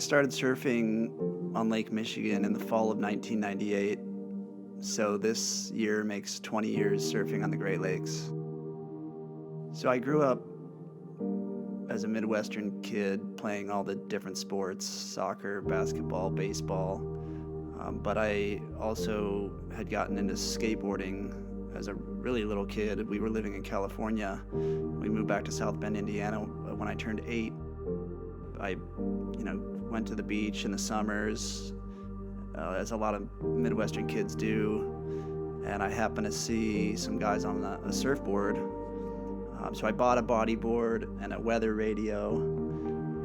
started surfing on Lake Michigan in the fall of 1998, so this year makes 20 years surfing on the Great Lakes. So I grew up as a Midwestern kid playing all the different sports, soccer, basketball, baseball, but I also had gotten into skateboarding as a really little kid. We were living in California. We moved back to South Bend, Indiana when I turned 8. I went to the beach in the summers, as a lot of Midwestern kids do, and I happened to see some guys on a surfboard. So I bought a bodyboard and a weather radio,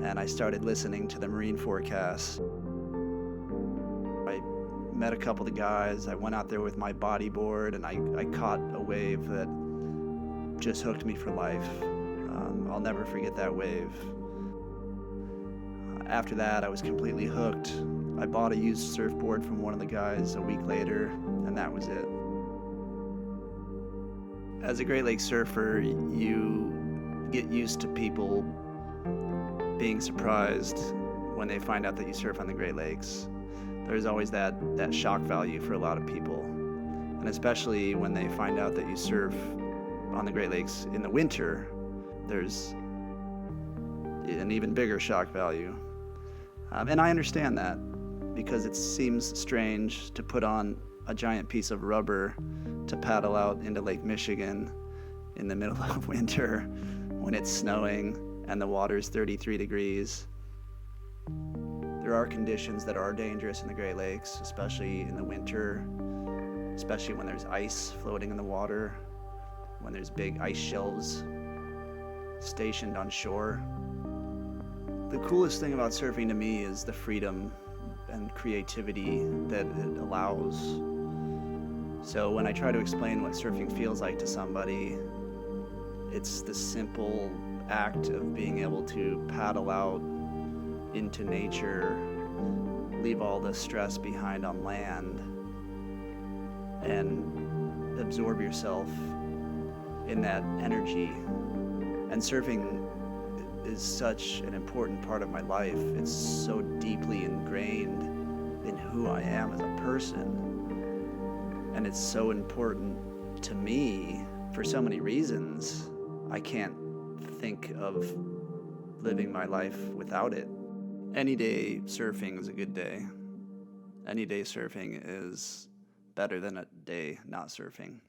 and I started listening to the marine forecasts. I met a couple of the guys. I went out there with my bodyboard, and I caught a wave that just hooked me for life. I'll never forget that wave. After that, I was completely hooked. I bought a used surfboard from one of the guys a week later, and that was it. As a Great Lakes surfer, you get used to people being surprised when they find out that you surf on the Great Lakes. There's always that shock value for a lot of people, and especially when they find out that you surf on the Great Lakes in the winter, there's an even bigger shock value. And I understand that, because it seems strange to put on a giant piece of rubber to paddle out into Lake Michigan in the middle of winter when it's snowing and the water's 33 degrees. There are conditions that are dangerous in the Great Lakes, especially in the winter, especially when there's ice floating in the water, when there's big ice shelves stationed on shore. The coolest thing about surfing to me is the freedom and creativity that it allows. So when I try to explain what surfing feels like to somebody, it's the simple act of being able to paddle out into nature, leave all the stress behind on land, and absorb yourself in that energy. And surfing is such an important part of my life. It's so deeply ingrained in who I am as a person. And it's so important to me for so many reasons. I can't think of living my life without it. Any day surfing is a good day. Any day surfing is better than a day not surfing.